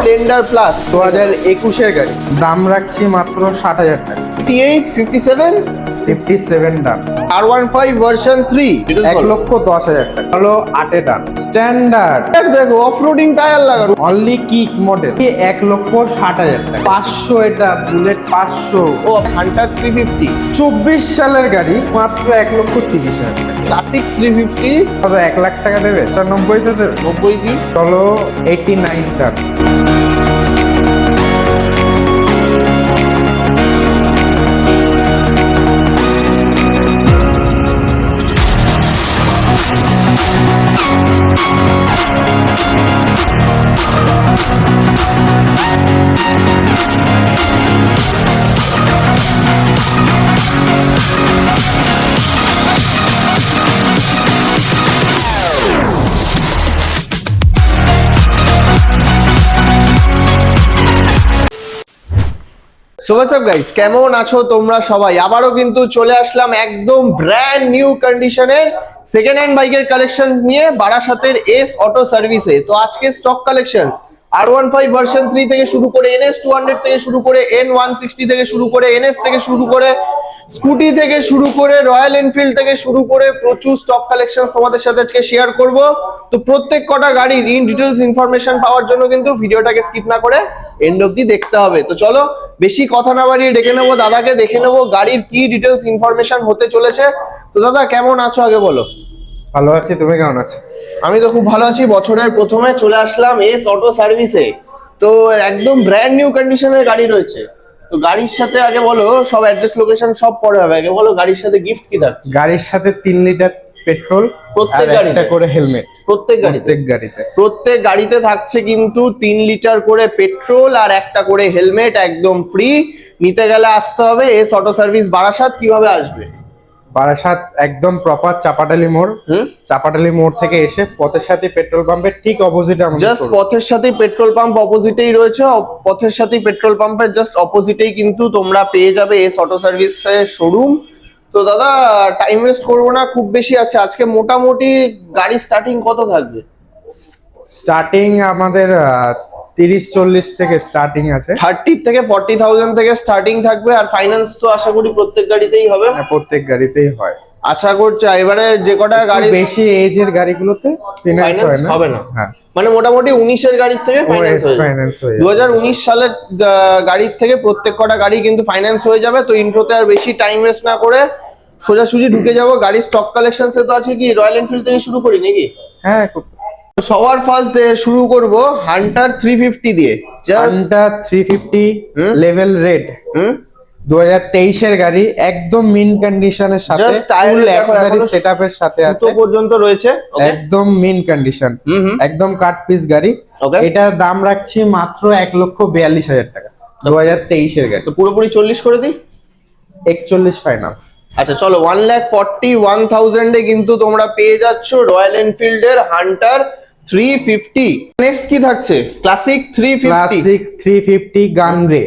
Splendor plus 2021 গাড়ি, দাম রাখছি মাত্র 60,000 টাকা। 58 57 57 দাম। R15 ভার্সন 3 1,10,000 টাকা হলো 8 ডান। স্ট্যান্ডার্ড দেখো অফরোডিং টায়ার লাগানো, অনলি কিক মডেল 1,60,000 টাকা। 500 এটা বুলেট 500। ও হান্টার 350 24 সালের গাড়ি মাত্র 1,30,000 টাকা। ক্লাসিক 350 তবে 1 লাখ টাকা দেবে, 95 তে দেবে। 90 দি চলো 89 ডান। সো হোয়াটস আপ গাইস, কেমন আছো তোমরা সবাই? আবারও কিন্তু চলে আসলাম একদম ব্র্যান্ড নিউ কন্ডিশনের সেকেন্ড হ্যান্ড বাইকের কালেকশনস নিয়ে বারাসাতের এস অটো সার্ভিসে। তো আজকে স্টক কালেকশনস R15 ভার্সন 3 থেকে শুরু করে NS 200 থেকে শুরু করে N160 থেকে শুরু করে NS থেকে শুরু করে স্কুটি থেকে শুরু করে রয়্যাল এনফিল্ড থেকে শুরু করে প্রচুর স্টক কালেকশনস তোমাদের সাথে আজকে শেয়ার করব। তো প্রত্যেক কটা গাড়ির ইন ডিটেলস ইনফরমেশন পাওয়ার জন্য কিন্তু ভিডিওটাকে স্কিপ না করে এন্ড অবধি দেখতে হবে। তো চলো বেশি কথা না বাড়িয়ে ডেকে নেবো দাদাকে, দেখে নেবো গাড়ির কি ডিটেলস ইনফরমেশন হতে চলেছে। তো দাদা কেমন আছো আগে বলো? ভালো আছি, তুমি কেমন আছো? আমি তো খুব ভালো আছি। বছরের প্রথমে চলে আসলাম এস অটো সার্ভিসে, তো একদম ব্র্যান্ড নিউ কন্ডিশনের গাড়ি রয়েছে। তো গাড়ির সাথে আগে বলো, সব অ্যাড্রেস লোকেশন সব পরে হবে, আগে বলো গাড়ির সাথে গিফট কি থাকছে? গাড়ির সাথে 3 লিটার পেট্রোল প্রত্যেক আর গাড়িতে একটা করে হেলমেট। প্রত্যেক গাড়িতে থাকছে কিন্তু 3 লিটার করে পেট্রোল আর একটা করে হেলমেট একদম ফ্রি। নিতে গেলে আসতে হবে এস অটো সার্ভিস বারাসাত। কিভাবে আসবে? বারাসাত একদম প্রপার চাপাটালি মোড়। চাপাটালি মোড় থেকে এসে পথের সাথে পেট্রোল পাম্পের ঠিক অপোজিটে আমাদের জাস্ট পথের সাথে পেট্রোল পাম্প অপোজিটেই রয়েছে। পথের সাথে পেট্রোল পাম্পের জাস্ট অপোজিটেই কিন্তু তোমরা পেয়ে যাবে এস অটো সার্ভিসের শোরুম। তো দাদা টাইম ওয়েস্ট করবো না, খুব বেশি আছে আজকে। মোটামুটি গাড়ি স্টার্টিং কত থাকবে? স্টার্টিং আমাদের 30-40 থেকে স্টার্টিং আছে। 30 থেকে 40,000 থেকে স্টার্টিং থাকবে। আর ফাইন্যান্স তো আশা করি প্রত্যেক গাড়িতেই হবে। হ্যাঁ, প্রত্যেক গাড়িতেই হয় আশা করছি। এবারে যে কটা গাড়ি বেশি এজের গাড়িগুলোতে ফিনান্স হয় না। হবে না, হ্যাঁ, মানে মোটামুটি 19 এর গাড়ির থেকে ফাইন্যান্স হয়ে 2019 সালের গাড়ির থেকে প্রত্যেক কটা গাড়ি কিন্তু ফাইন্যান্স হয়ে যাবে। তো ইন্ট্রোতে আর বেশি টাইম ওয়েস্ট না করে সোজাসুজি ঢুকে যাবো গাড়ির স্টক কালেকশন। তো আছে কি রয়্যাল এনফিল্ড থেকে শুরু করি নাকি? হ্যাঁ, সবার ফার্স্ট শুরু করব হান্টার 350 দিয়ে। হান্টার 350 লেভেল রেড 2023 এর গাড়ি, একদম মিন কন্ডিশনের সাথে ফুল অ্যাকসেসরি সেটআপের সাথে আছে। তো পর্যন্ত রয়েছে একদম মিন কন্ডিশন, একদম কাট পিস গাড়ি। এটার দাম রাখছি মাত্র 1,42,000 টাকা। 2023 এর গাড়ি। তো পুরোপুরি 40 করে দিই। 41 ফাইনাল। আচ্ছা চলো 1,41,000 এ কিন্তু তোমরা পেয়ে যাচ্ছ রয়্যাল এনফিল্ডের হান্টার 350। নেক্সট কি থাকছে? ক্লাসিক 350 গান গ্রে,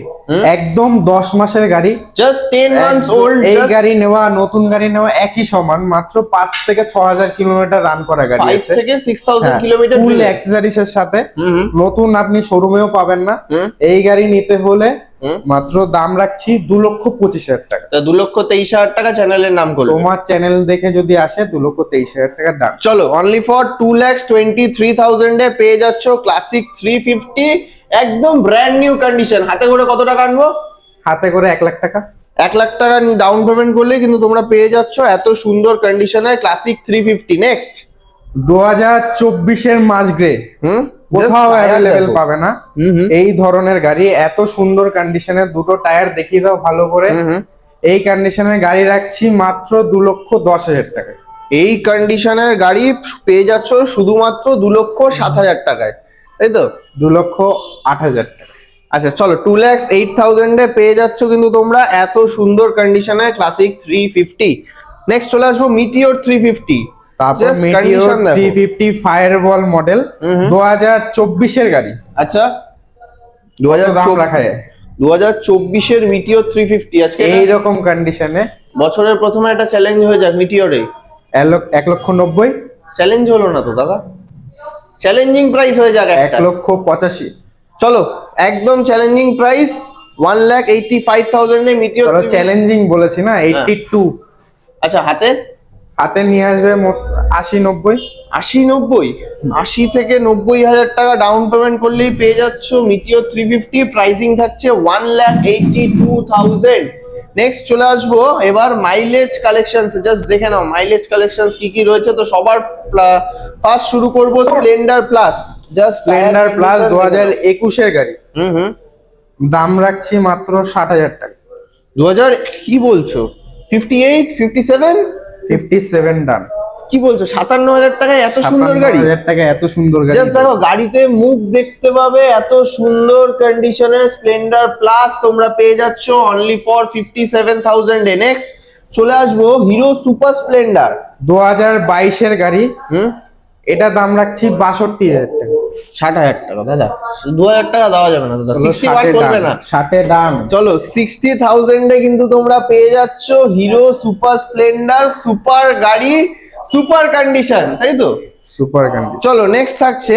একদম 10 মাসের গাড়ি, জাস্ট 10 মান্থস ওল্ড। এই গাড়ি নেওয়া নতুন গাড়ি নেওয়া একই সমান। মাত্র 5 থেকে 6,000 কিলোমিটার রান করা গাড়ি আছে। 5 থেকে 6,000 কিলোমিটার ফুল অ্যাকসেসরিজ এর সাথে। নতুন আপনি শোরুমেও পাবেন না। এই গাড়ি নিতে হলে মাত্র দাম রাখছি 2,25,000 টাকা। 2,23,000 টাকা চ্যানেলের নাম করলো। তোমার চ্যানেল দেখে যদি আসে 2,23,000 টাকার দাম। চলো অনলি ফর 2,23,000 এ পেয়ে যাচ্ছ ক্লাসিক 350, একদম ব্র্যান্ড নিউ কন্ডিশন। হাতে করে কত টাকা আনবো? হাতে করে 1 লাখ টাকা। 1 লাখ টাকা ডাউন পেমেন্ট করলে কিন্তু তোমরা পেয়ে যাচ্ছ এত সুন্দর কন্ডিশনের ক্লাসিক 350। নেক্সট 2024 এর মাস গ্রে, কোথাও অ্যাভেলেবেল পাবে না এই ধরনের গাড়ি। এত সুন্দর কন্ডিশনের দুটো টায়ার দেখিয়ে দাও ভালো করে। এই কন্ডিশনের গাড়ি রাখছি মাত্র 2,10,000 টাকা। এই কন্ডিশনের গাড়ি পেয়ে যাচ্ছ শুধুমাত্র 2,07,000 টাকায়, তাই তো? 2,08,000 টাকা। আচ্ছা চলো 2,08,000 এ পেয়ে যাচ্ছ কিন্তু তোমরা এত সুন্দর কন্ডিশনের ক্লাসিক 350। নেক্সট চলে আসবো মিটিওর 350। তারপর মিটিওর 350 ফায়ারবল মডেল 2024 এর গাড়ি। আচ্ছা 2024 এর মিটিওর 350 আজকে এইরকম কন্ডিশনে বছরের প্রথমে একটা চ্যালেঞ্জ হয়ে যাক মিটিওরে। 1,90,000 চ্যালেঞ্জ হলো না তো দাদা, চ্যালেঞ্জিং প্রাইস হয়ে যাক একটা। 1,85,000। চলো একদম চ্যালেঞ্জিং প্রাইস 1,85,000 এ মিটিওর। চলো চ্যালেঞ্জিং বলেছি না, 82। আচ্ছা হাতে হাতে নিয়ে আসবে 80-90। 80 থেকে 90,000 টাকা ডাউন পেমেন্ট করলেই পেয়ে যাচ্ছ মিটিওর 350। প্রাইসিং থাকছে 1,82,000। নেক্সট চলে আসবো এবার মাইলেজ কালেকশনস। জাস্ট দেখে নাও মাইলেজ কালেকশনস কি কি রয়েছে। তো সবার ফার্স্ট শুরু করব Splendor plus. Just Splendor plus 2021 এর গাড়ি, হুম দাম রাখছি মাত্র 60,000 টাকা। 2000 কি বলছো? 58, 57? 57 দাম। কি বলছো? 57,000 টাকায় এত সুন্দর গাড়ি? 57,000 টাকা এত সুন্দর গাড়ি। জাস্ট দেখো গাড়িতে মুখ দেখতে পাবে, এত সুন্দর কন্ডিশনের স্প্লেন্ডার প্লাস তোমরা পেয়ে যাচ্ছ অনলি ফর 57,000 এ। নেক্সট চলে আসবো হিরো সুপার স্প্লেন্ডার 2022 এর গাড়ি, এটা দাম রাখছি 62,000 টাকা। 60,000 টাকা দাদা, 2,000 টাকা দেওয়া যাবে না দাদা, 61 করবে না। 60 দাম। চলো 60,000 এ কিন্তু তোমরা পেয়ে যাচ্ছ হিরো সুপার স্প্লেন্ডার, সুপার গাড়ি, সুপার কন্ডিশন, তাই তো? Super condition. চলো নেক্সট থাকছে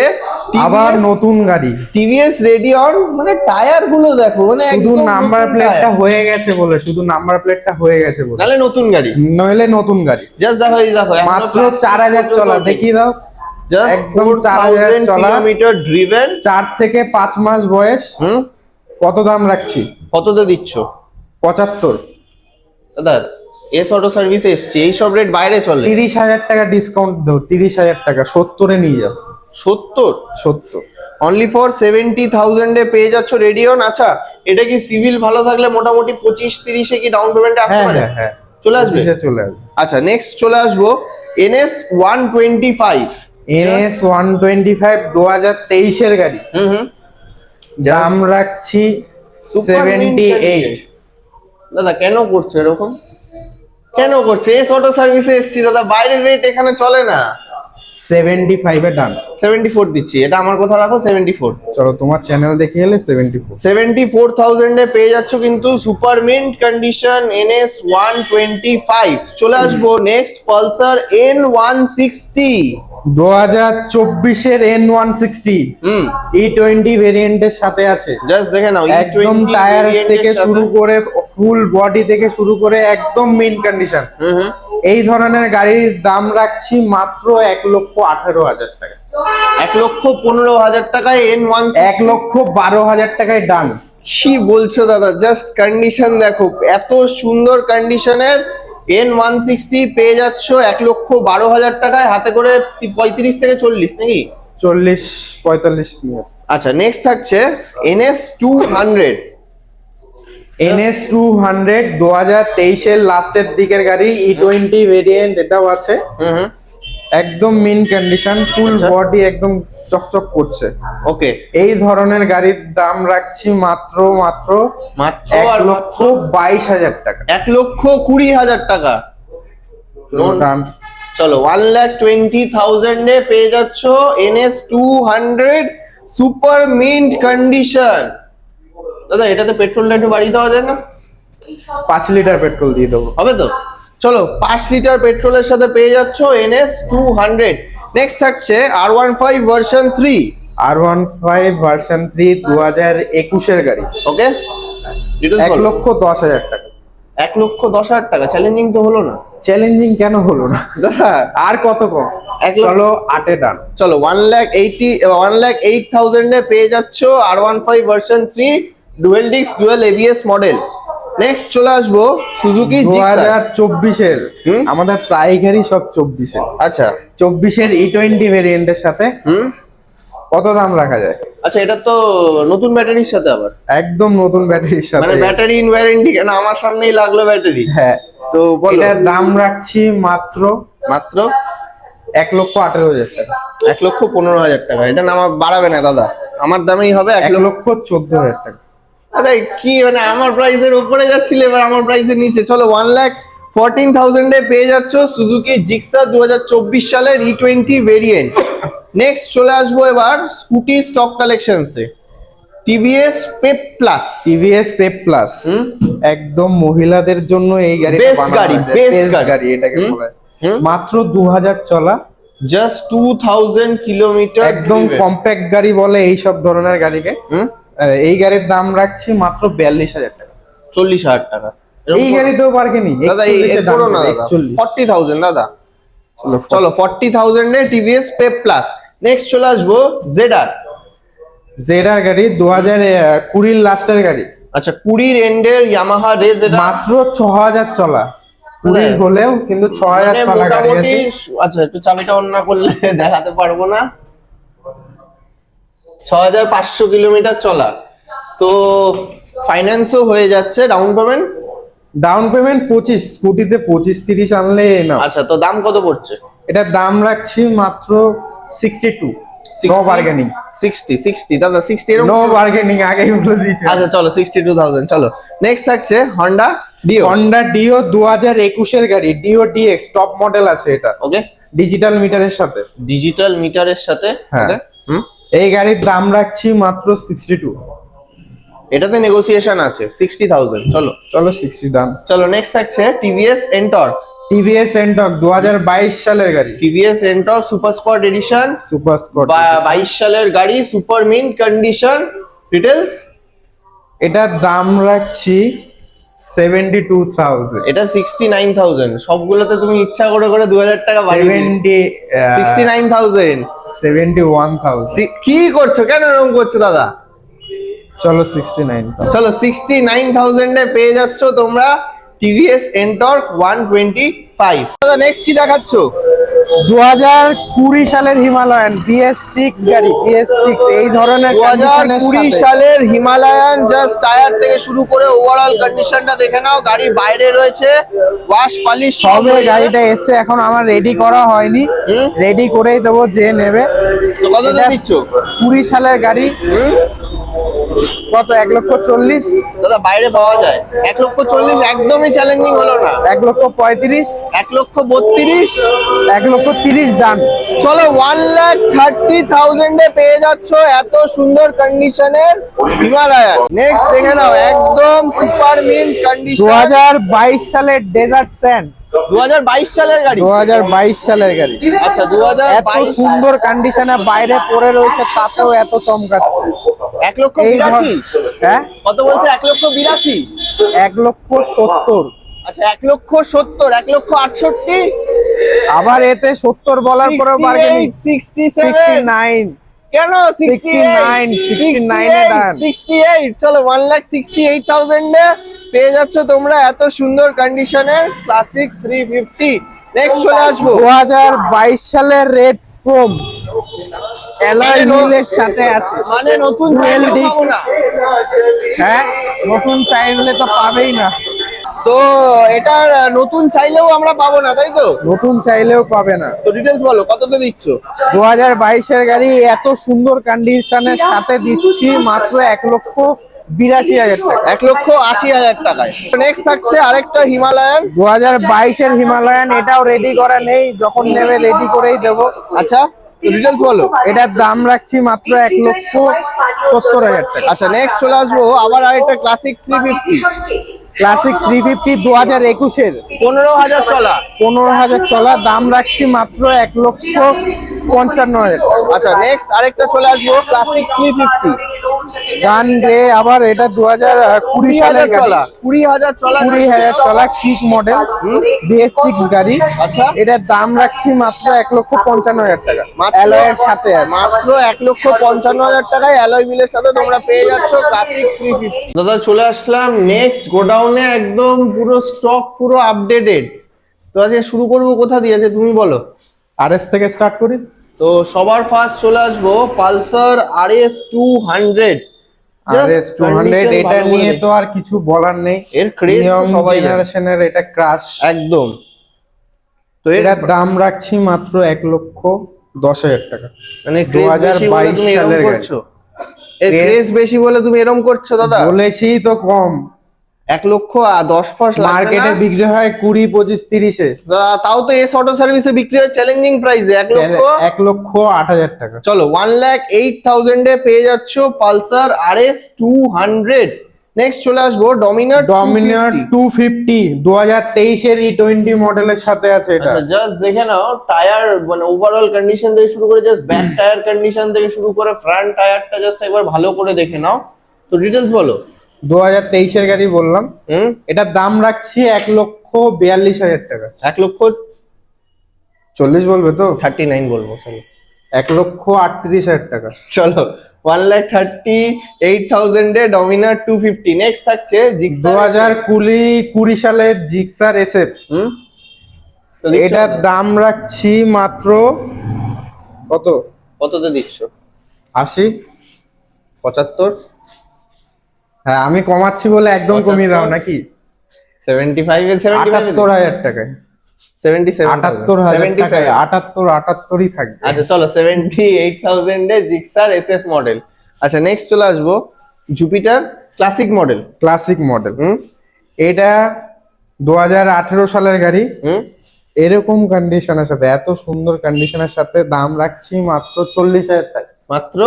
আবার নতুন গাড়ি টিভিএস রেডিয়ন। মানে টায়ার গুলো দেখো, মানে শুধু একদম নাম্বার নতুন প্লেটটা টায়ার। হয়ে গেছে বলে, শুধু নাম্বার প্লেটটা হয়ে গেছে বলে, নাহলে নতুন গাড়ি, নইলে নতুন গাড়ি। জাস্ট দেখো এই দেখো মাত্র 4000 চলা, দেখিয়ে দাও। একদম 4000 চলা, কিলোমিটার ড্রিভেন, 4 থেকে 5 মাস বয়স। কত দাম রাখছি? কততে দিচ্ছ? 75। দাদা এস অটো সার্ভিসে এসছে, এই সব রেট বাইরে চলে। 30,000 টাকা ডিসকাউন্ট দাও, 30,000 টাকা 70 এ নিয়ে যাও। 70 70 অনলি ফর 70,000 এ পেয়ে যাচ্ছ রেডিয়ন। আচ্ছা এটা কি সিভিল ভালো থাকলে মোটামুটি 25-30 এ কি ডাউন পেমেন্টে আসতে হ্যাঁ পারে? হ্যাঁ হ্যাঁ, চলে আসবে। চলে আসবে। আচ্ছা নেক্সট চলে আসবো NS 125। NS 125 2023 এর গাড়ি, দাম রাখছি Super mint 78। দাদা কেন করছো এরকম? কেন করছো? এস অটো সার্ভিসে এসছি দাদা, বাইরের রেট এখানে চলে না। 75 এ ডান। 74 দিচ্ছি, এটা আমার কথা রাখো 74। চলো তোমার চ্যানেল দেখে এলে 74। 74,000 এ পেয়ে যাচ্ছ কিন্তু সুপার মিন্ট কন্ডিশন NS 125। চলে আসবো নেক্সট পালসার N160 2024 এর N160 E20 ভেরিয়েন্টের সাথে আছে। জাস্ট দেখে নাও একদম টায়ার থেকে শুরু করে ফুল বডি থেকে শুরু করে একদম মিন কন্ডিশন। এই ধরনের গাড়ির দাম রাখছি মাত্র 1,18,000 টাকা। 1,15,000 টাকায় N160। 1,12,000 টাকায় ডান। কি বলছো দাদা? জাস্ট কন্ডিশন দেখো, এত সুন্দর কন্ডিশনের N160 পেয়ে যাচ্ছ 1,12,000 টাকায়, হাতে করে 35 থেকে 40 নাকি 40-45 নিয়ে আসছে। আচ্ছা নেক্সট থাকছে NS 200। NS 200 2023 এর লাস্টের দিকের গাড়ি, E20 ভেরিয়েন্ট, এটাও আছে। একদম মিন কন্ডিশন, ফুল বডি একদম চকচক করছে। ওকে এই ধরনের গাড়ির দাম রাখছি মাত্র 1,22,000 টাকা। 1,20,000 টাকা। দাম। চলো 1,20,000 এ পেয়ে যাচ্ছ NS 200 সুপার মিন্ট কন্ডিশন। দাদা এটাতে পেট্রোলটা একটু বাড়িয়ে দেওয়া যায় না? 5 লিটার পেট্রোল দিয়ে দেবো। হবে তো? চলো 5 লিটার পেট্রোলের সাথে পেয়ে যাচ্ছ NS 200। নেক্সট থাকছে R15 ভার্সন 3। R15 ভার্সন 3 2021 এর গাড়ি। ওকে 1,10,000 টাকা। 1,10,000 টাকা চ্যালেঞ্জিং তো হলো না? চ্যালেঞ্জিং কেন হলো না? দাদা আর কত কম? 1 লাখ। চলো 8 এ ডান। চলো 1,08,000 এ পেয়ে যাচ্ছ R15 version 3 dual disc dual ABS model. Next চলে আসবো সুজুকি জিক্সার 2024 এর। আমাদের প্রায় গাড়ি সব 24 এর। আচ্ছা 24 এর E20 ভেরিয়েন্টের সাথে কত দাম রাখা যায়? আচ্ছা এটা তো নতুন ব্যাটারির সাথে, আবার একদম নতুন ব্যাটারির সাথে। মানে ব্যাটারি ইন ওয়ারেন্টি? কেন আমার সামনেই লাগলো ব্যাটারি। হ্যাঁ, তো বলো। এটার দাম রাখছি মাত্র 1,18,000 টাকা। 1,15,000 টাকা। এটা নামা বাড়াবে না দাদা, আমার দামেই হবে 1,14,000 টাকা। আরে কি মানে আমার প্রাইসের উপরে যাচ্ছিল, এবার আমার প্রাইসের নিচে। চলো 1,14,000 এ পেয়ে যাচ্ছ সুজুকি জিক্সার 2024 সালের E20 ভেরিয়েন্ট। নেক্সট চলে আসবো এবার স্কুটি স্টক কালেকশনসে TVS Pep plus. TVS Pep plus একদম মহিলাদের জন্য এই গাড়িটা Best বানানো গাড়ি, হয়েছে। best Best গাড়ি। গাড়ি এটাকে বলা হয়। মাত্র 2000 চলা, জাস্ট 2,000 কিলোমিটার। একদম কম্প্যাক্ট গাড়ি বলে এই সব ধরনের গাড়িকে। আর এই গাড়ির দাম রাখছি মাত্র 42,000 টাকা। 40,000 টাকা। এই গাড়িতেও বার্গেনিং দাদা 41 এর দাম করো না করে, দাদা, 41। 40,000 দাদা। চলো 40,000 এ টিভিএস পেপ প্লাস। নেক্সট চলে আসবো জেডার। জেডার গাড়ি 2020 লাস্টের গাড়ি, আচ্ছা 20 এন্ডের ইয়ামাহা রেজ, এটা মাত্র 6,000 চলা। 20 হলেও কিন্তু 6,000 মানে চলা গাড়ি মোটামুটি আছে। আচ্ছা একটু চাবিটা অন না করলে দেখাতে পারবো না। 6,500 কিলোমিটার চলা, তো ফাইন্যান্সও হয়ে যাচ্ছে। ডাউন পেমেন্ট 25, স্কুটিতে 25-30 আনলে না। আচ্ছা তো দাম কত পড়ছে? এটার দাম রাখছি মাত্র 62, নো বার্গেনিং। 60 দাদা, 60 এরকম। নো বার্গেনিং, আগেই বলে দিয়েছি। আচ্ছা চলো 62,000। চলো নেক্সট থাকছে হন্ডা ডিও। হন্ডা ডিও 2021 এর গাড়ি, ডিও ডিএক্স টপ মডেল আছে এটা, ওকে, ডিজিটাল মিটারের সাথে। ডিজিটাল মিটারের সাথে। হ্যাঁ। okay, হুম, এই গাড়ির দাম রাখছি মাত্র 62। এটাতে নেগোসিয়েশন আছে 60,000। চলো চলো 60 ডান। চলো নেক্সট থাকছে টিভিএস এন্টর। টিভিএস এন্টক 2022 সালের গাড়ি, TVS Ntorq super squad edition, super squad. 22 সালের গাড়ি, সুপার মিন কন্ডিশন। ডিটেলস, এটার দাম রাখছি 72,000। এটা 69,000। সবগুলোতে তুমি ইচ্ছা করে করে 2,000 টাকা বাড়িয়ে দিলে। 69,000। 71,000। কি করছো, কেন এরকম করছো দাদা? চলো 69,000। চলো 69,000 এ পেয়ে যাচ্ছ তোমরা টিভিএস এন্টর 125। দাদা নেক্সট কি দেখাচ্ছ? 2020 সালের হিমালয়ান BS6 গাড়ি, BS6 এই ধরনের 2020 সালের হিমালয়ান, জাস্ট টায়ার থেকে শুরু করে ওভারঅল কন্ডিশনটা দেখে নাও। গাড়ি বাইরে রয়েছে, ওয়াশ পালিশ সবে গাড়িটা এসে এখন আমার রেডি করা হয়নি, হুম। রেডি করেই দেবো যে নেবে। তো কত এটা দিচ্ছ? 20 সালের গাড়ি, কত 1,40,000। দাদা বাইরে পাওয়া যায় 1,40,000, একদমই চ্যালেঞ্জিং হলো না। 1,35,000, 1,32,000। 1,30,000 ডান। চলো 1,30,000 এ পেয়ে যাচ্ছ এত সুন্দর কন্ডিশনের হিমালয়ান। নেক্সট দেখে নাও, একদম সুপার মিন কন্ডিশন। 2022 সালের ডেজার্ট স্যান্ড, 2022 সালের গাড়ি। 2022 সালের গাড়ি। আচ্ছা এত 2022। সুন্দর কন্ডিশনে বাইরে পড়ে রয়েছে, তাতেও এত চমকাচ্ছে। 1,82,000। হ্যাঁ, কত বলছে? 1,82,000। 1,70,000। আচ্ছা 1,70,000, 1,68,000। আবার এতে 70 বলার পরেও বার্গেনিং। 67। 69, কেন 69, 69 এ ডান। 68। চলো 1,68,000 এ পেয়ে যাচ্ছ তোমরা এত সুন্দর কন্ডিশনের ক্লাসিক 350। নেক্সট চলে আসবো 2022 সালের রেড ক্রোম অ্যালয় হুইলের সাথে আছে, মানে নতুন Dual চাইলেও disc। পাবো না। হ্যাঁ, নতুন চাইলে তো পাবেই না, তো এটা নতুন চাইলেও আমরা পাবো না, তাই তো? নতুন চাইলেও পাবে না। তো ডিটেলস বলো, কততে দিচ্ছ? 2022 এর গাড়ি এত সুন্দর কন্ডিশনের সাথে দিচ্ছি মাত্র 1,82,000 টাকা। 1,80,000 টাকায়। নেক্সট থাকছে আরেকটা হিমালয়ান। 2022 এর হিমালয়ান, এটাও রেডি করা নেই, যখন নেবে রেডি করেই দেবো। আচ্ছা তো ডিটেলস বলো। এটার দাম রাখছি মাত্র 1,70,000 টাকা। আচ্ছা নেক্সট চলে আসবো আবার আরেকটা ক্লাসিক 350। ক্লাসিক 350 2021 এর, 15,000 চলা। 15,000 চলা, দাম রাখছি মাত্র 1,55,000 টাকা। আচ্ছা নেক্সট আরেকটা চলে আসবো ক্লাসিক 350। গান গ্রে, আবার এটা 2020 সালের 20,000 গাড়ি, চলা। 20,000 চলা। 20,000 চলা, কিক মডেল, BS6 গাড়ি। আচ্ছা এটার দাম রাখছি মাত্র 1,55,000 টাকা, মাত্র- অ্যালয়ের সাথে আছে। মাত্র 1,55,000 টাকায় অ্যালয় হুইলের সাথে তোমরা পেয়ে যাচ্ছ ক্লাসিক 350। দাদা চলে আসলাম নেক্সট গোডাউনে, একদম পুরো স্টক পুরো আপডেটেড। তো আজকে শুরু করবো কোথা দিয়ে, আছে তুমি বলো। RS থেকে স্টার্ট করি। তো সবার ফার্স্ট চলে আসবো পালসার RS 200। RS 200, এটা নিয়ে তো আর কিছু বলার নেই, এর craze তো সবাই জানে। জেনারেশনের এটা ক্রাশ একদম। তো এটার দাম রাখছি মাত্র 1,10,000 টাকা। মানে 2022 সালের গাড়ি। করছো, এর Craze- ক্রেজ বেশি বলে তুমি এরকম করছো দাদা। বলেছি তো কম, 1,10,000 মার্কেটে বিক্রি হয় 20, 25, 30 এ। তাও তো এস অটো সার্ভিসে বিক্রি হয় চ্যালেঞ্জিং প্রাইসে 1,08,000 টাকা। চলো 1,08,000 এ পেয়ে যাচ্ছ পালসার RS 200। নেক্সট চলে আসবো ডমিনার ডমিনার 250 2023 এর E20 মডেলের সাথে আছে এটা। জাস্ট দেখে নাও, টায়ার মানে ওভারঅল কন্ডিশন থেকে শুরু করে জাস্ট ব্যাক টায়ার কন্ডিশন থেকে শুরু করে ফ্রন্ট টায়ারটা জাস্ট একবার ভালো করে দেখে নাও। তো ডিটেলস বলো। 2023-এর গাড়ি বললাম। হুম, এটার দাম রাখছি 1,42,000 টাকা। 1,40,000 বলবে তো? 39 বলবো, চলো। 1,38,000 টাকা। চলো 1,38,000 এ ডমিনার 250। নেক্সট থাকছে জিক্সার। 2020 সালের জিক্সার এসএফ। হুম, তো দিচ্ছ এটার কত? দাম রাখছি মাত্র কত? কততে দিচ্ছ? 80। 75, হ্যাঁ, আমি কমাচ্ছি বলে একদম কমিয়ে দাও 75? নাকি? 75 এ 78,000 টাকায়। 77, 78,000 টাকায় 78ই থাকবে। আচ্ছা চলো 78,000 এ জিক্সার এসএফ মডেল। আচ্ছা নেক্সট চলে আসবো Jupiter classic model. Classic model. হুম এটা 2018 সালের গাড়ি। হুম, এরকম কন্ডিশনের সাথে, এত সুন্দর কন্ডিশনের সাথে দাম রাখছি মাত্র 40,000 টাকা। মাত্র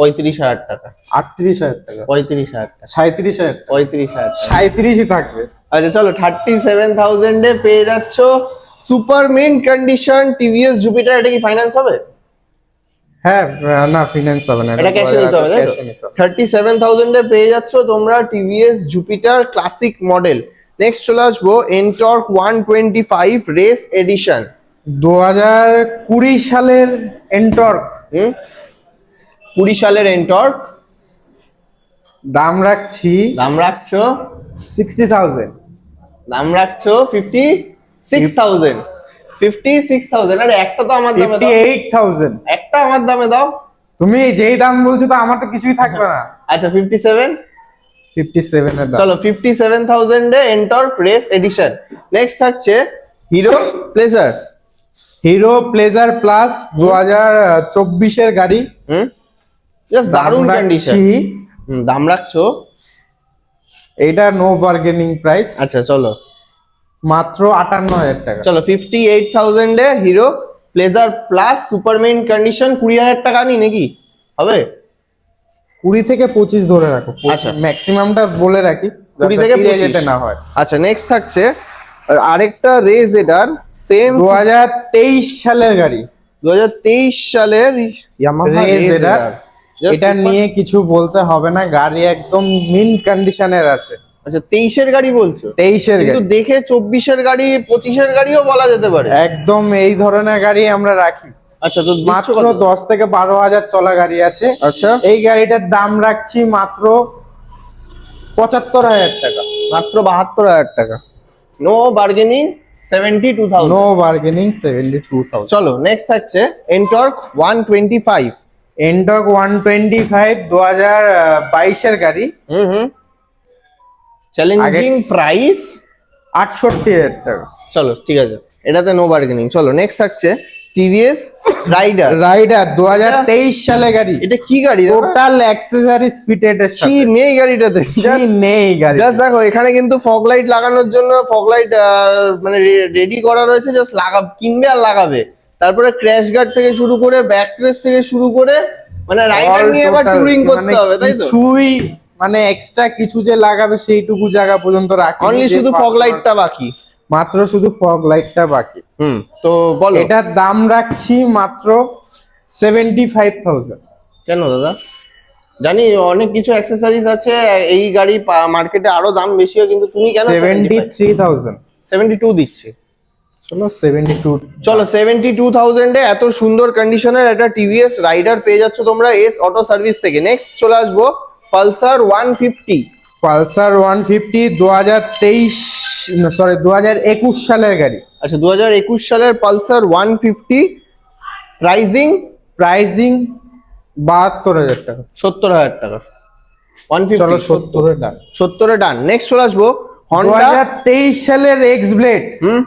35,000 টাকা। 38,000 টাকা। 35,000 টাকা। 37,000 টাকা। 35,000 টাকা। 37ই থাকবে। আচ্ছা চলো 37,000 এ পেয়ে যাচ্ছ super mint condition TVS Jupiter. এটা কি ফাইন্যান্স হবে? হ্যাঁ, না ফিনান্স হবে না, এটা ক্যাশে নিতে হবে, তাই তো? ক্যাশে নিতে হবে। 37,000 এ পেয়ে যাচ্ছ তোমরা TVS Jupiter classic model. Next চলে আসবো এনটর্ক 125 রেস এডিশন। 2020 সালের এন্টর্ক। হুম, 20 সালের এনটর্ক। দাম রাখছি দাম রাখছো 60,000। দাম রাখছো 56,000। 56,000। আরে একটা তো আমার দামে দাও, 58,000। একটা আমার দামে দাও। তুমি যেই দাম বলছো তো আমার তো কিছুই থাকবে না। আচ্ছা 57। 57 এর দাম। চলো 57,000 এ এনটর্ক রেস এডিশন। নেক্সট থাকছে hero pleasure. Hero Pleasure plus 2024 এর গাড়ি। হুম, জাস্ট দাম দারুণ কন্ডিশন। রাখছি, দাম রাখছো এটা নো বার্গেনিং প্রাইস, আচ্ছা চলো মাত্র 58,000 টাকা। চলো 58,000 এ হিরো প্লেজার প্লাস সুপারমেন কন্ডিশন। 20,000 টাকা নি নাকি হবে? 20 থেকে 25 ধরে রাখো, আচ্ছা। ম্যাক্সিমামটা বলে রাখি 20 যাতে থেকে ফিরে 25 যেতে না হয়। আচ্ছা নেক্সট থাকছে আরেকটা রেজ এটার সেম 2023 সালের গাড়ি। 2023 সালের ইয়ামাহা রেজ রেজ এটা। এটা নিয়ে কিছু বলতে হবে না, গাড়ি একদম মিন্ট কন্ডিশনের আছে। আচ্ছা 23 এর গাড়ি বলছো? 23 এর কিন্তু গাড়ি, দেখে 24 এর গাড়ি 25 এর গাড়িও বলা যেতে পারে। একদম এই ধরনের গাড়ি আমরা রাখি। আচ্ছা তো দিচ্ছ মাত্র কত? 10 থেকে 12,000 চলা গাড়ি আছে। আচ্ছা এই গাড়িটার দাম রাখছি মাত্র 75,000 টাকা। মাত্র 72,000 টাকা। No bargaining 72,000। No bargaining 72,000। চলো নেক্সট থাকছে এনটর্ক 125। এন্টক 125 2022 এর গাড়ি। হুম, চ্যালেঞ্জিং প্রাইস 68,000 টাকা। চলো ঠিক আছে, এটাতে নো বার্গেনিং। চলো নেক্সট থাকছে টিভিএস রাইডার। রাইডার 2023 সালে গাড়ি। এটা কি গাড়ি? টোটাল অ্যাক্সেসরিজ ফিটেড এর কি সাথে। নেই গাড়িটাতে? কি নেই গাড়ি? জাস্ট দেখো এখানে কিন্তু ফগ লাইট লাগানোর জন্য ফগ লাইট মানে রেডি করা রয়েছে, জাস্ট কিনবে আর লাগাবে। তারপরে ক্র্যাশ গার্ড থেকে শুরু করে ব্যাক ট্রেস থেকে শুরু করে মানে রাইডার All নিয়ে এবার total, টুরিং মানে করতে হবে, তাই তো? কিছুই মানে এক্সট্রা কিছু যে লাগাবে সেইটুকু জায়গা পর্যন্ত রাখি। অনলি শুধু ফগ লাইটটা বাকি। মাত্র শুধু ফগ লাইটটা বাকি। তো বলো এটার দাম রাখছি মাত্র 75,000। কেন দাদা? জানি অনেক কিছু অ্যাক্সেসরিজ আছে এই গাড়ি মার্কেটে আরো দাম বেশি হয়, কিন্তু তুমি কেন 73,000। 72 দিচ্ছি? চলো 72। চলো 72,000 এ এত সুন্দর কন্ডিশনের একটা টিভিএস রাইডার পেয়ে যাচ্ছ তোমরা এস অটো সার্ভিস থেকে। নেক্সট চলে আসবো পালসার 150। পালসার 150 2021 সালের গাড়ি। আচ্ছা 2021 সালের পালসার 150। প্রাইজিং প্রাইজিং 72,000 টাকা। 70,000 টাকা। 150 চলো 70 এ ডান। 70 এ ডান। নেক্সট চলে আসবো হন্ডা 2023 সালের এক্স ব্লেড। হুম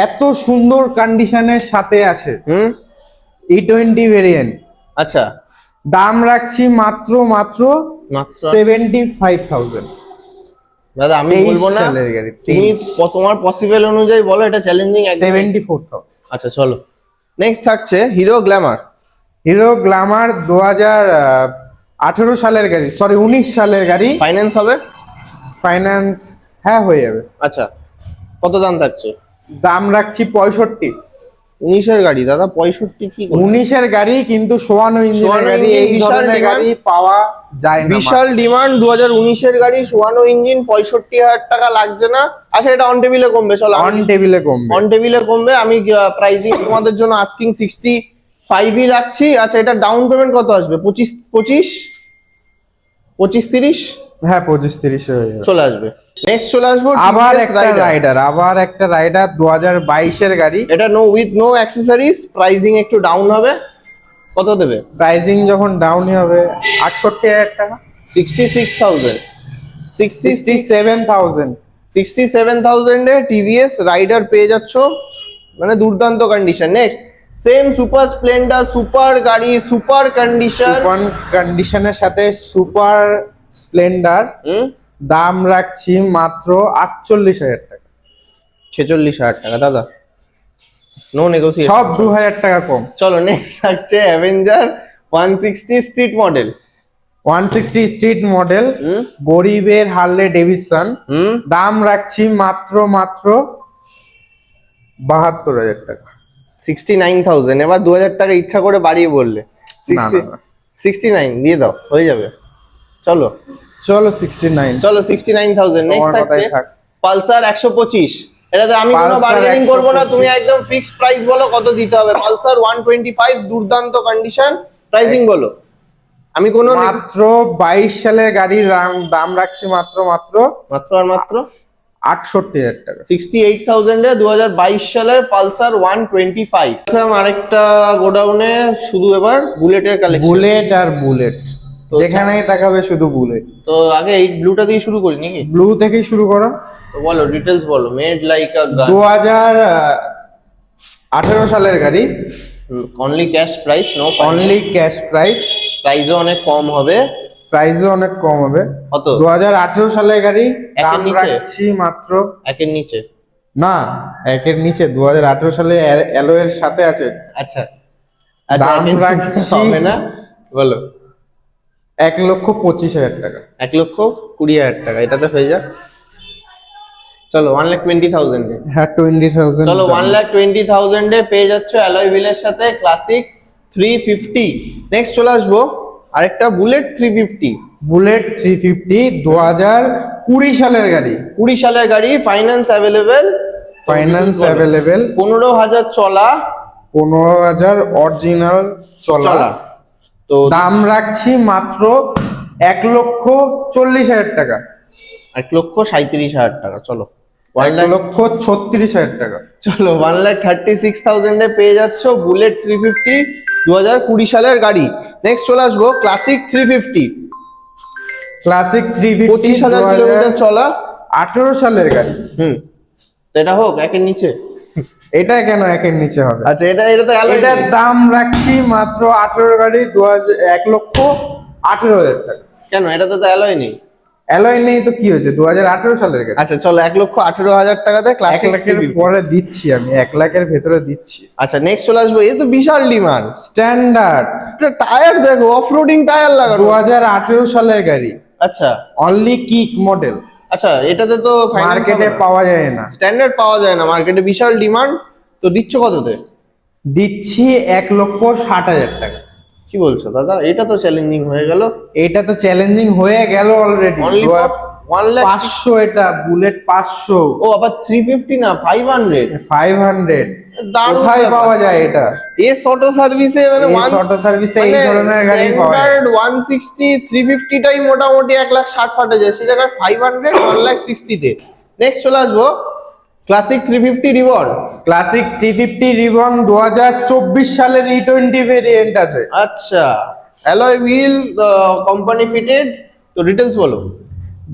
এত সুন্দর কন্ডিশনের সাথে আছে, হুম E20 ভেরিয়েন্ট। আচ্ছা দাম রাখছি মাত্র মাত্র 75,000। দাদা আমি 23 বলবো না, সালের গাড়ি, তুমি 23। তোমার পসিবল অনুযায়ী বলো, এটা চ্যালেঞ্জিং 74,000। আচ্ছা চলো নেক্সট থাকছে হিরো গ্ল্যামার। হিরো গ্ল্যামার 2018 সালের গাড়ি, 19 সালের গাড়ি। ফাইন্যান্স হবে? ফাইন্যান্স হ্যাঁ হয়ে যাবে। আচ্ছা কত দাম থাকছে? দাম রাখছি 65। 19-এর গাড়ি দাদা 65 কি করে? 19-এর গাড়ি কিন্তু 54 ইঞ্চির সোয়ানো গাড়ি, ইঞ্জিন, এই বিশাল ধরনের demand। গাড়ি পাওয়া যায় না। বিশাল ডিমান্ড 2019-এর গাড়ি 54 ইঞ্জিন 65,000 টাকা লাগছে না। আচ্ছা এটা অন টেবিলে কমবে, চলো অন টেবিলে কমবে। অন টেবিলে কমবে। আমি প্রাইসিং তোমাদের জন্য আস্কিং 65ই রাখছি। আচ্ছা এটা ডাউন পেমেন্ট কত আসবে? 25-30 হ্যাঁ 25-30 হয়ে যাবে। চলে আসবে। নেক্সট চলে আসবো আবার TVS একটা Raider। রাইডার 2022-এর গাড়ি। এটা উইথ নো অ্যাক্সেসরিজ, প্রাইসিং একটু ডাউন হবে। কত দেবে? প্রাইসিং যখন ডাউন হবে 68,000 টাকা, 66,000 67,000। 67,000 এ টিভিএস রাইডার পেয়ে যাচ্ছ, মানে দুর্দান্ত condition. Next same super Splendor, super গাড়ি, সুপার কন্ডিশন। সুপার কন্ডিশনের সাথে সুপার স্প্লেন্ডার দাম রাখছি মাত্র 48,000 টাকা। 46,000 টাকা দাদা, নো নেগোসিয়েশন। সব 2,000 টাকা কম। চলো নেক্সট থাকছে Avenger 160 street model. 160 street model, গরিবের হার্লে ডেভিডসন, দাম রাখছি মাত্র 72,000 টাকা। 69,000। এবার 2,000 টাকা ইচ্ছা করে বাড়িয়ে বললে। না, না, না। 69 দিয়ে দাও, হয়ে যাবে। চলো 69। চলো 69,000। নেক্সট তোমার থাকছে কথাই থাক। পালসার 125। এটাতে আমি কোনো Pulsar বার্গেনিং করবো না, 125। তুমি একদম ফিক্সড প্রাইস বলো কত দিতে হবে। পালসার 125 দুর্দান্ত কন্ডিশন, প্রাইসিং বলো। আমি কোনো মাত্র 22 সালের গাড়ির দাম রাখছি মাত্র মাত্র আর মাত্র 68,000 টাকা। 68,000 এ 2022 সালের পালসার 125। আরেকটা গোডাউনে শুধু এবার বুলেটের কালেকশন। বুলেট আর বুলেট, যেখানেই তাকাবে শুধু বুলেট। তো আগে এই ব্লুটা দিয়ে শুরু করি নাকি? ব্লু থেকেই শুরু করো। তো বলো ডিটেলস বলো। মেড লাইক আ গান। 2018 সালের গাড়ি, only cash price, no only cash price. প্রাইসও অনেক কম হবে। প্রাইসও অনেক কম হবে। কত? 2018 সালের গাড়ি, একের দাম নিচে? রাখছি মাত্র, একের নিচে? না একের নিচে, 2018 সালে অ্যালয়ের সাথে আছে। আচ্ছা দাম একের নিচে রাখছি হবে না, বলো। 1,25,000 টাকা। 1,20,000 টাকা এটাতে হয়ে যাক। চলো 1,20,000 এ। হ্যাঁ 20,000। চলো 1,20,000 এ পেয়ে যাচ্ছ অ্যালয় হুইলের সাথে ক্লাসিক 350। নেক্সট চলে আসবো আরেকটা বুলেট 350। বুলেট 350 2020 সালের গাড়ি। 20 সালের গাড়ি, ফাইন্যান্স অ্যাভেলেবেল। Finance available. 15,000 চলা। 15,000 অরিজিনাল চলা। তো দাম রাখছি মাত্র 1,40,000 টাকা। 1,37,000 টাকা। চলো 1,36,000 টাকা। চলো 1,36,000 এ পেয়ে যাচ্ছ বুলেট 350 2020 সালের গাড়ি। নেক্সট চলে আসবো ক্লাসিক 350। ক্লাসিক 350 25,000 কিলোমিটার চলা, 18 সালের গাড়ি। তো এটা হোক একের নিচে। এটা কেন একের নিচে হবে? আচ্ছা এটা তো alloy এটার নেই। দাম রাখছি মাত্র 18 গাড়ি 1,18,000 টাকা। কেন এটাতে তো অ্যালয় নেই? অ্যালয় নেই তো কি হয়েছে, 2018 সালের গাড়ি। আচ্ছা চলো 1,18,000 টাকাতে 1 ক্লাসিক লাখের 350। পরে দিচ্ছি আমি, 1 লাখের ভেতরে দিচ্ছি। আচ্ছা নেক্সট চলে আসবো, এ তো বিশাল ডিমান্ড। স্ট্যান্ডার্ড টায়ার দেখো, অফ রোডিং টায়ার লাগানো। 2018 সালের গাড়ি, আচ্ছা অনলি কিক মডেল। আচ্ছা এটাতে তো মার্কেটে পাওয়া যায় না, স্ট্যান্ডার্ড পাওয়া যায় না মার্কেটে, বিশাল ডিমান্ড। তো দিচ্ছ কততে? দিচ্ছি 1,60,000 টাকা। কি বলছো দাদা, এটা তো চ্যালেঞ্জিং হয়ে গেল। এটা তো চ্যালেঞ্জিং হয়ে গেল অলরেডি। Only for 1,00,000। 500, এটা বুলেট 500। ও আবার 350 না 500। 500 দারুণ কোথায় ব্যাপার। পাওয়া যায় এটা? এস অটো সার্ভিসে মানে এস অটো সার্ভিসে এই ধরনের গাড়ি পাওয়া যায়। স্ট্যান্ডার্ড 160 350 টাই মোটামুটি 1,60,000 ফাটে যায়, সে জায়গায় 500 1,60,000 তে। নেক্সট চলে আসবো ক্লাসিক 350 রিবন। ক্লাসিক 350 রিবন 2024 সালের E20 ভেরিয়েন্ট আছে। আচ্ছা অ্যালয় হুইল, কোম্পানি ফিটেড। তো ডিটেলস বলো।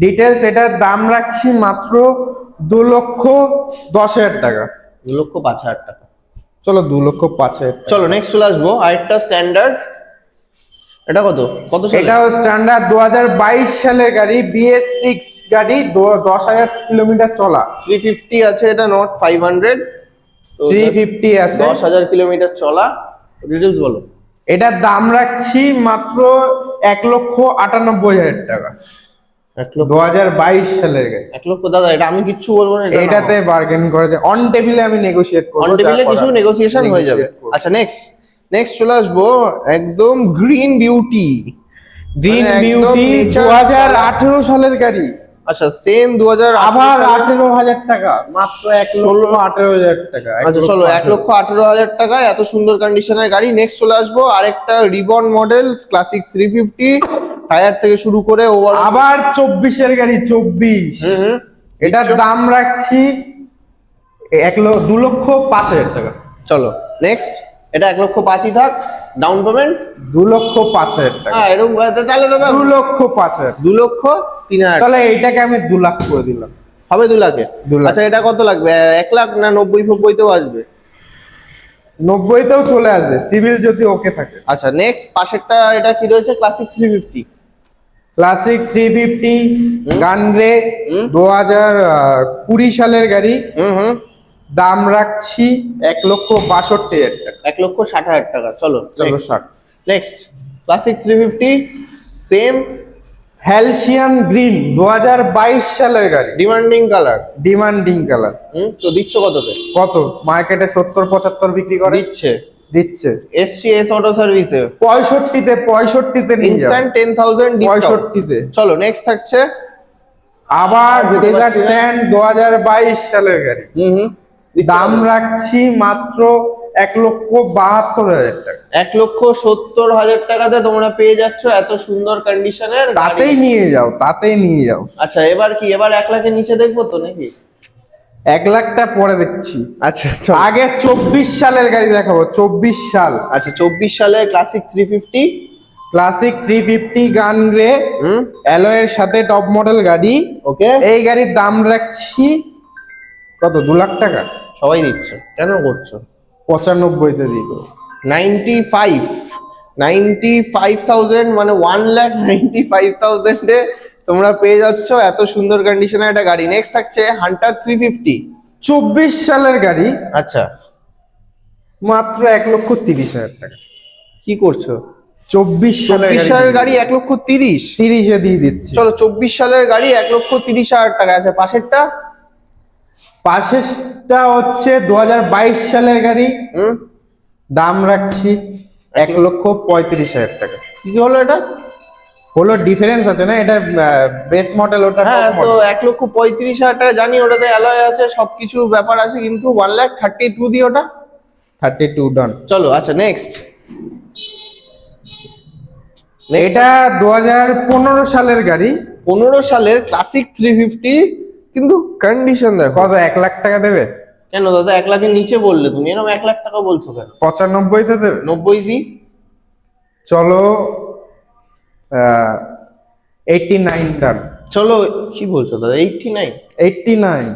ডিটেলস, এটার দাম রাখছি মাত্র 2,10,000 টাকা। 2,05,000 টাকা। চলো 2,05,000 টাকা। চলো নেক্সট চলে আসবো আরেকটা স্ট্যান্ডার্ড। এটা কত কত সালে? এটাও স্ট্যান্ডার্ড 2022 সালের গাড়ি, BS6 গাড়ি, 10,000 কিলোমিটার চলা। 350 আছে, এটা নট 500। 350 আছে, 10,000 কিলোমিটার চলা। ডিটেলস বলো। এটার দাম রাখছি মাত্র 1,98,000 টাকা। 1 লক্ষ 2022 সালের গাড়ি। 1 লক্ষ দাদা, এটা আমি কিচ্ছু বলবো না, এটাতে বার্গেন করে দে, অন টেবিলে আমি নেগোশিয়েট করব, অন টেবিলে কিছু নেগোসিয়েশন হয়ে যাবে। আচ্ছা নেক্সট চলে আসবো একদম গ্রিন বিউটি। গ্রিন মানে একদম বিউটি nature 2018 সালের গাড়ি, আচ্ছা সেম 2000 আবার 18,000 টাকা, মাত্র 1,18,000 টাকা। আচ্ছা চলো 1,18,000 টাকায় এত সুন্দর কন্ডিশনের গাড়ি। নেক্সট চলে আসবো আরেকটা রিবন মডেল ক্লাসিক 350, টায়ার থেকে শুরু করে ওভার। আবার 24 এর গাড়ি, 24। এটার দাম রাখছি 2,05,000 টাকা। চলো নেক্সট, এটা 1,05,000 থাক। ডাউন পেমেন্ট 2,05,000 টাকা। হ্যাঁ এরকম তাহলে দাদা 2,05,000। 2,03,000 তাহলে এইটাকে আমি 2 লাখ করে দিলাম। হবে 2 লাখে? 2 লাখ। আচ্ছা এটা কত লাগবে, 1 লাখ না 90-90তেও আসবে? 90তেও চলে আসবে, সিভিল যদি ওকে থাকে। আচ্ছা নেক্সট পাশেরটা এটা কি রয়েছে, ক্লাসিক 350। ক্লাসিক 350 গানগ্রে 2020 সালের গাড়ি, দাম রাখছি 1,62,000 টাকা। 1,60,000 টাকা। চলো 60। নেক্সট ক্লাসিক 350 সেম হ্যালসিয়ান গ্রিন 2022 সালের গাড়ি, ডিমান্ডিং কালার। Demanding colour. তো দিচ্ছ কততে? কত মার্কেটে 70-75 বিক্রি করে। দিচ্ছে এসসি এস অটো সার্ভিসে 65তে নিয়ে যাও, ইনস্ট্যান্ট 10,000 ডিসকাউন্ট। 65তে। চলো নেক্সট থাকছে আবার ডেজার্ট স্যান্ড 2022 সালের গাড়ি, দাম রাখছি মাত্র 1,72,000 টাকা। 1,70,000 টাকাতে তোমরা পেয়ে যাচ্ছ এত সুন্দর কন্ডিশনের গাড়ি। তাতেই নিয়ে যাও। আচ্ছা এবার কি, এবার 1 লাখের নিচে দেখবো তো নাকি? 1 লাখটা পরে দেখছি। আচ্ছা আগে 24 সালের গাড়ি দেখাবো, 24 সাল। আচ্ছা 24 সালের ক্লাসিক 350, ক্লাসিক 350 গান গ্রে, অ্যালয়ের সাথে টপ মডেল গাড়ি। ওকে এই গাড়ির দাম রাখছি কত, 2 লাখ টাকা। সবাই দিচ্ছে, কেন করছো? 95তে দিই তো। 95,000 মানে 1,95,000 এ তোমরা পেয়ে যাচ্ছ এত সুন্দর কন্ডিশনের একটা গাড়ি। নেক্সট থাকছে হান্টার 350। 24 সালের গাড়ি, আচ্ছা মাত্র 1,30,000 টাকা। কি করছো? 24 সালের 24 সালের গাড়ি 1,30,000? 30-এ দিয়ে দিচ্ছি। চলো 24 সালের গাড়ি 1,30,000 টাকা। আছে পাশেরটা পাশেরটা হচ্ছে 2022 সালের গাড়ি, দাম রাখছি 1,35,000 টাকা। কি হলো এটা? হলো ডিফারেন্স আছে না, এটা বেস মডেল, ওটা হ্যাঁ তো 1,35,000 টাকা জানি, ওটাতে অ্যালয় আছে সবকিছু ব্যাপার আছে, কিন্তু 1,32,000 দিয়ে ওটা 32 ডান। চলো আচ্ছা নেক্সট এটা 2015 সালের গাড়ি, 15 সালের ক্লাসিক 350, কিন্তু কন্ডিশন দেখো। কত, 1 লাখ টাকা দেবে? কেন দাদা 1 লাখের নিচে বললে তুমি, এরকম 1 লাখ টাকা বলছো কেন? 95তে দেবে? 90 দি। চলো 89 ডান। চলো কি বলছো দাদা, 89? 89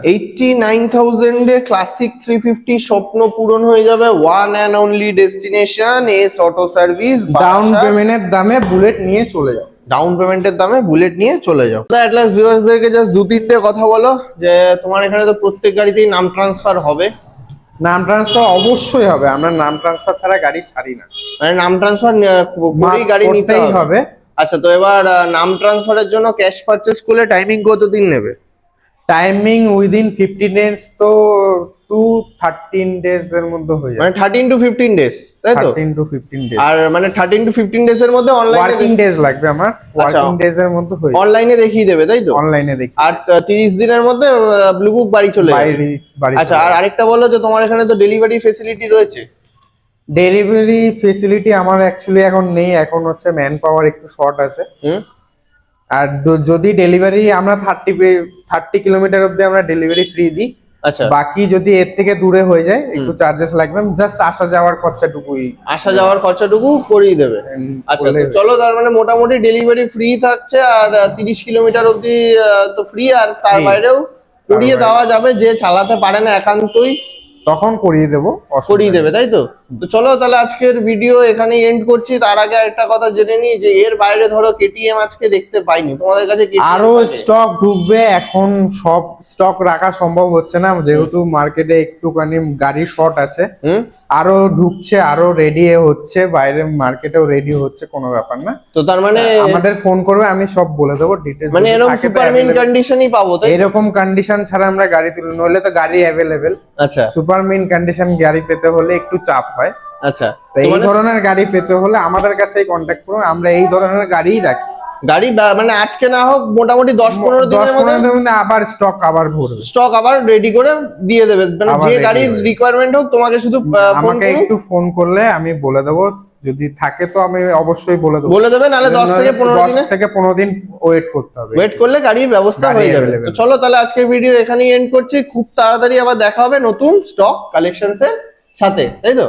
এ ক্লাসিক 350 স্বপ্ন পূরণ হয়ে যাবে। One and only destination S auto service. Down পেমেন্টের দামে বুলেট নিয়ে চলে যাও। ডাউন পেমেন্টের দামে বুলেট নিয়ে চলে যাও। অ্যাট লাস্ট ভিউয়ার্সদেরকে জাস্ট 2-3টে কথা বলো, যে তোমার এখানে তো প্রত্যেক গাড়িতেই নাম ট্রান্সফার হবে। নাম ট্রান্সফার অবশ্যই হবে, আমরা নাম ট্রান্সফার ছাড়া গাড়ি ছাড়ি না। মানে নাম ট্রান্সফার করেই গাড়ি নিতে করতেই হবে। আচ্ছা তো এবার নাম ট্রান্সফারের জন্য ক্যাশ পারচেজ করলে টাইমিং কতদিন নেবে? টাইমিং উইদিন 15 ডেজ তো 2-13 ডেজ এর মধ্যে হয়ে যাবে। মানে 13 to 15 ডেজ, তাই তো? 13 to 15 ডেজ। আর মানে 13 to 15 ডেজ এর মধ্যে ওয়ার্কিং ডেজ লাগবে আমার, ওয়ার্কিং ডেজ এর মধ্যে হয়ে যাবে। অনলাইনে দেখিয়ে দেবে, তাই তো? অনলাইনে দেখি। আর 30 দিনের মধ্যে ব্লু বুক বাড়ি চলে যাবে। বাড়ি। আচ্ছা আর আরেকটা বলো, যে তোমার এখানে তো ডেলিভারি ফেসিলিটি রয়েছে। ডেলিভারি ফেসিলিটি আমার অ্যাকচুয়ালি এখন নেই, এখন হচ্ছে ম্যান পাওয়ার একটু শর্ট আছে। আর যদি ডেলিভারি আমরা 30 কিলোমিটার অব্দি আমরা ডেলিভারি ফ্রি দিই। আচ্ছা বাকি যদি এর থেকে দূরে হয়ে যায় একটু চার্জেস লাগবে, জাস্ট আসা যাওয়ার খরচাটুকুই। আসা যাওয়ার খরচাটুকু করিয়ে দেবে। আচ্ছা তো চলো, তার মানে মোটামুটি ডেলিভারি ফ্রি থাকছে, আর 30 কিলোমিটার অব্দি তো ফ্রি, আর তার বাইরেও করিয়ে দেওয়া যাবে। যে চালাতে পারে না একান্তই, তখন করিয়ে দেবো, করিয়ে দেবে, তাই তো? তো চলো তাহলে আজকের ভিডিও এখানেই এন্ড করছি। তার আগে একটা কথা জেনে নিই যে এর বাইরে ধরো কেটিএম আজকে দেখতে পাইনি, তোমাদের কাছে KTM আরো আছে? স্টক ঢুকবে, এখন সব স্টক রাখা সম্ভব হচ্ছে না যেহেতু মার্কেটে একটুখানি গাড়ি শর্ট আছে। আরো ঢুকছে, আরো রেডি হচ্ছে, বাইরে মার্কেটেও রেডি হচ্ছে, কোনো ব্যাপার না। তো তার মানে আমাদের ফোন করবে, আমি সব বলে দেবো ডিটেইলস। মানে এরকম সুপারমিন কন্ডিশনই পাবো তাই? এরকম কন্ডিশন ছাড়া আমরা গাড়ি তুলি, নইলে তো গাড়ি অ্যাভেলেবেল। আচ্ছা সুপারমিন কন্ডিশন গাড়ি পেতে হলে একটু চাপ হয়। আচ্ছা, তো এই ধরনের গাড়ি পেতে হলে আমাদের কাছেই কন্ট্যাক্ট করুন, আমরা এই ধরনের গাড়িই রাখি। গাড়ি মানে আজকে না হোক মোটামুটি 10-15 দিনের মধ্যে আবার স্টক আবার ভরবে, স্টক আবার রেডি করে দিয়ে দেবে। মানে আবার যে ready গাড়ির হয়ে রিকোয়ারমেন্ট হোক তোমাকে শুধু আমাকে একটু ফোন করলে আমি বলে দেবো, যদি থাকে তো আমি অবশ্যই বলে দেবো। বলে দেবে, নাহলে 10 থেকে 15 10 দিনে থেকে 15 দিন ওয়েট করতে হবে, ওয়েট করলে গাড়ির ব্যবস্থা গাড়ি হয়ে যাবে। available। তো চলো তাহলে আজকের ভিডিও এখানেই এন্ড করছি, খুব তাড়াতাড়ি আবার দেখা হবে নতুন স্টক কালেকশনস এর সাথে, তাই তো?